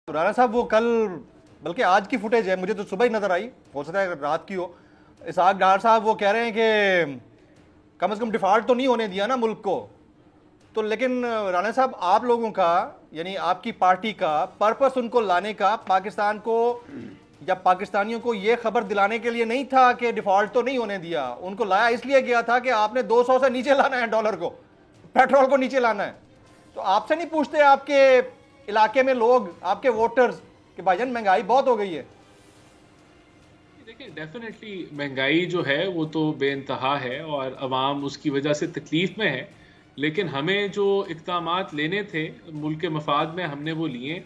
राणा साहब वो कल बल्कि आज की फुटेज है, मुझे तो सुबह ही नजर आई, हो सकता है रात की हो। इसहाक डार साहब वो कह रहे हैं कि कम से कम डिफॉल्ट तो नहीं होने दिया ना मुल्क को। तो लेकिन राणा साहब आप लोगों का यानी आपकी पार्टी का पर्पस उनको लाने का पाकिस्तान को या पाकिस्तानियों को ये खबर दिलाने के लिए नहीं था कि डिफॉल्ट तो नहीं होने दिया, उनको लाया इसलिए गया था कि आपने 200 से नीचे लाना है डॉलर को, पेट्रोल को नीचे लाना है। तो आपसे नहीं पूछते आपके इलाके में लोग, आपके वोटर्स, कि भाईजान महंगाई बहुत हो गई है? देखिए, डेफिनेटली महंगाई जो है वो तो बेइंतहा है और अवाम उसकी वजह से तकलीफ में है, लेकिन हमें जो इक़दामात लेने थे मुल्क के मफाद में हमने वो लिए,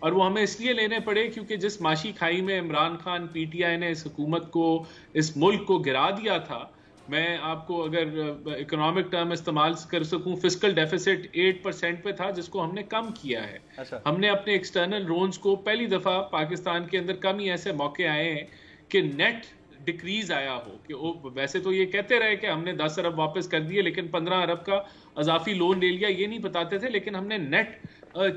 और वो हमें इसलिए लेने पड़े क्योंकि जिस माशी खाई में इमरान खान पीटीआई ने इस हुकूमत को, इस मुल्क को गिरा दिया था। मैं आपको अगर इकोनॉमिक टर्म इस्तेमाल कर सकूं, फिस्कल डेफिसिट 8% पे था जिसको हमने कम किया है। अच्छा। हमने अपने एक्सटर्नल लोन्स को पहली दफा पाकिस्तान के अंदर कम ही ऐसे मौके आए हैं कि नेट डिक्रीज आया हो, कि वैसे तो ये कहते रहे कि हमने 10 अरब वापस कर दिए लेकिन 15 अरब का अजाफी लोन ले लिया, ये नहीं बताते थे, लेकिन हमने नेट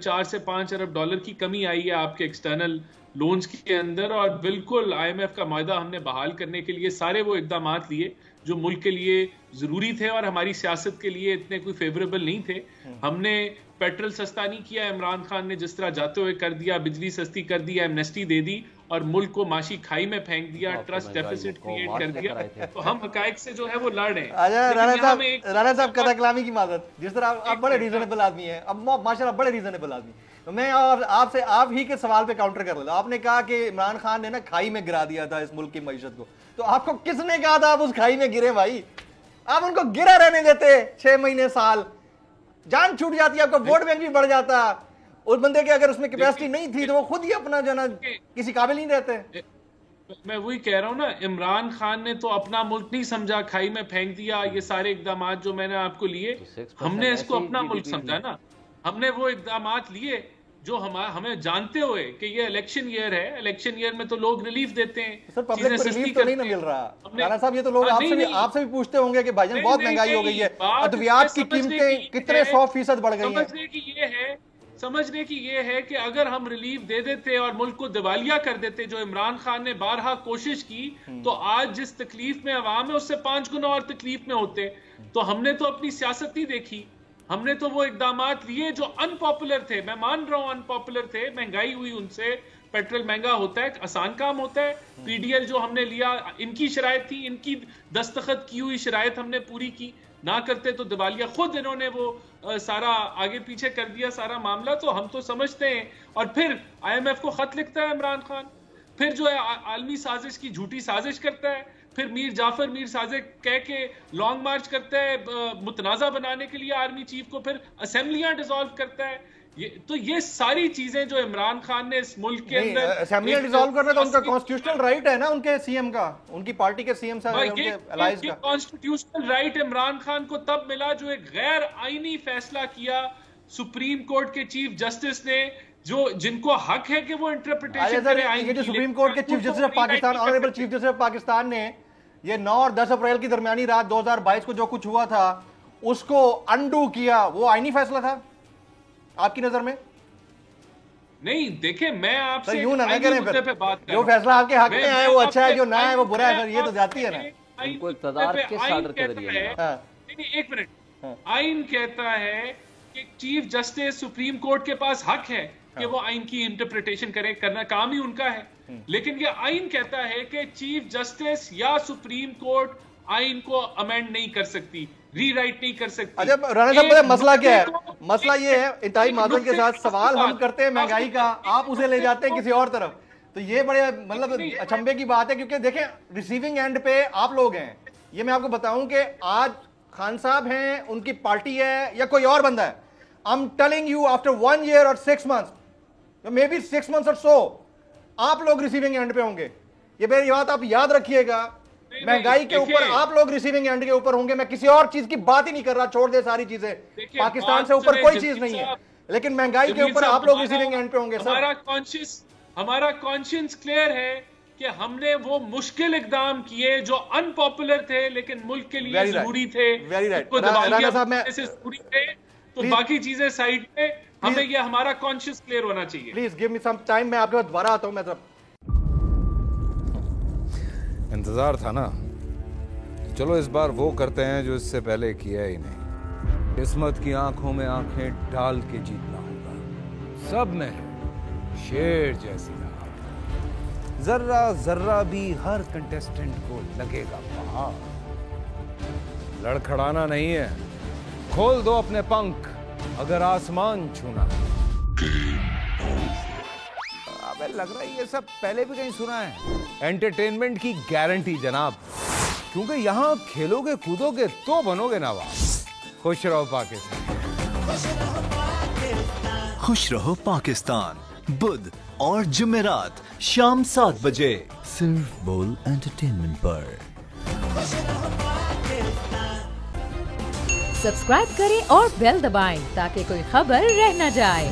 4 से 5 अरब डॉलर की कमी आई है आपके एक्सटर्नल लोन्स के अंदर। और बिल्कुल IMF का मायदा हमने बहाल करने के लिए सारे वो इकदामात लिए जो मुल्क के लिए जरूरी थे और हमारी सियासत के लिए इतने कोई फेवरेबल नहीं थे। हमने पेट्रोल सस्ता नहीं किया, इमरान खान ने जिस तरह जाते हुए कर दिया, बिजली सस्ती कर दी, एमनेस्टी दे दी और मुल्क को माशी खाई में फेंक दिया, ट्रस्ट डेफिसिट क्रिएट कर दिया। तो हम हकायक से जो है वो लड़ रहे हैं। राणा साहब कथा कलामी की मादत, जिस तरह आप बड़े रीजनेबल आदमी हैं, अब माशाल्लाह बड़े रीजनेबल आदमी। तो मैं आपसे आप ही के सवाल पे काउंटर कर लेता। आपने कहा कि इमरान खान ने ना खाई में गिरा दिया था इस मुल्क की मईशत को, तो आपको किसने कहा था आप उस खाई में गिरे भाई? आप उनको गिरा रहने देते 6 महीने साल, जान छूट जाती, आपका वोट बैंक भी बढ़ जाता। उस बंदे के अगर उसमें कैपेसिटी नहीं थी तो वो खुद ही अपना जो ना किसी काबिल नहीं रहते। मैं वही कह रहा हूं ना, इमरान खान ने तो अपना मुल्क नहीं समझा, खाई में फेंक दिया। ये सारे इकदामात जो मैंने आपको लिए, हमने इसको अपना मुल्क समझा ना। हमने वो इकदामात लिए जो हमें जानते हुए कि ये इलेक्शन ईयर है, इलेक्शन ईयर में तो लोग रिलीफ देते हैं। सर पब्लिक को रिलीफ तो नहीं ना मिल रहा राणा साहब। ये तो लोग आपसे भी पूछते होंगे कि भाईजान बहुत महंगाई हो गई है, अद्वियात की कीमतें कितने 100% बढ़ गई हैं। समझने की ये है कि अगर हम रिलीफ दे देते और मुल्क को दिवालिया कर देते, जो इमरान खान ने बारहा कोशिश की, तो आज जिस तकलीफ में अवाम है उससे 5 गुना और तकलीफ में होते। तो हमने तो अपनी सियासत नहीं देखी, हमने तो वो इकदामात लिए जो अनपॉपुलर थे। मैं मान रहा हूं अनपॉपुलर थे, महंगाई हुई उनसे, पेट्रोल महंगा होता है, आसान काम होता है। PDL जो हमने लिया, इनकी शरायत थी, इनकी दस्तखत की हुई शरायत हमने पूरी की, ना करते तो दिवालिया। खुद इन्होंने वो सारा आगे पीछे कर दिया सारा मामला। तो हम तो समझते हैं। और फिर IMF को खत लिखता है इमरान खान, फिर जो है आलमी साजिश की झूठी साजिश करता है, फिर मीर जाफर मीर साजिश कह के लॉन्ग मार्च करता है मुतनाजा बनाने के लिए आर्मी चीफ को, फिर असेंबलियां डिसॉल्व करता है। ये सारी चीजें जो इमरान खान ने इस मुल्क के अंदर असेंबली डिसॉल्व करना तो उनका कॉन्स्टिट्यूशनल राइट है ना, उनके सीएम का, उनकी पार्टी के सीएम साहब, उनके अलायंस का कॉन्स्टिट्यूशनल राइट इमरान खान को तब मिला जो एक गैर आईनी फैसला किया सुप्रीम कोर्ट के चीफ जस्टिस ने, जो जिनको हक है कि वो इंटरप्रिटेशन करें। ये जो सुप्रीम कोर्ट के chief justice of Pakistan, honourable chief justice of Pakistan ने ये 9 और 10 अप्रैल की दरमियानी रात 2022 को जो कुछ हुआ था उसको अनडू किया, वो आईनी फैसला था आपकी नजर में? नहीं, देखे मैं आपसे यूं ना करें, फिर पे बात कर, जो फैसला आपके हक में है वो अच्छा है, जो ना है वो बुरा है। सर ये तो जाती है ना, उनको इक़्तिदार किस ऑर्डर के जरिए मिला? नहीं, एक मिनट। आइन कहता है कि चीफ जस्टिस सुप्रीम कोर्ट के पास हक है कि वो आइन की इंटरप्रिटेशन करना काम ही उनका है। लेकिन ये आइन कहता है कि चीफ जस्टिस या सुप्रीम कोर्ट आइन को अमेंड नहीं कर सकती, रीराइट नहीं कर सकती। अच्छा राणा साहब, मसला क्या है? मसला ये है, इंतहाई माजून के साथ सवाल हम करते हैं महंगाई का, आप उसे ले जाते हैं किसी और तरफ। तो ये बड़े मतलब अचंभे की बात है, क्योंकि देखें रिसीविंग एंड पे आप लोग हैं। ये मैं आपको बताऊं कि आज खान साहब हैं, उनकी पार्टी है या कोई और बंदा है, I am telling you after 1 year और 6 months, मे बी 6 months और सो, आप लोग रिसीविंग एंड पे होंगे। ये मेरी बात आप याद रखिएगा। महंगाई के ऊपर आप लोग रिसीविंग एंड के ऊपर होंगे। मैं किसी और चीज की बात ही नहीं कर रहा, छोड़ दे सारी चीजें, पाकिस्तान से ऊपर कोई चीज नहीं है, लेकिन महंगाई के ऊपर आप लोग रिसीविंग एंड पे होंगे। हमारा कॉन्शियस क्लियर है कि हमने वो मुश्किल इकदाम किए जो अनपॉपुलर थे लेकिन मुल्क के लिए जरूरी थे। वेरी राइट राणा साहब, मैं तो बाकी चीजें साइड पे, हमें ये हमारा कॉन्शियस क्लियर होना चाहिए। Please give me some time, मैं आपके पास दोबारा आता हूं। मैं इंतजार था ना, चलो इस बार वो करते हैं जो इससे पहले किया ही नहीं। किस्मत की आंखों में आंखें डाल के जीतना होगा। सब में है शेर जैसी राह, जर्रा जर्रा भी हर कंटेस्टेंट को लगेगा पहाड़। लड़खड़ाना नहीं है, खोल दो अपने पंख अगर आसमान छूना है। अबे लग रहा है ये सब पहले भी कहीं सुना है। एंटरटेनमेंट की गारंटी जनाब, क्योंकि यहाँ खेलोगे कूदोगे तो बनोगे नवाब। खुश रहो पाकिस्तान। खुश रहो पाकिस्तान, बुध और जुमेरात शाम 7 बजे सिर्फ बोल एंटरटेनमेंट पर। सब्सक्राइब करें और बेल दबाएं ताकि कोई खबर रह न जाए।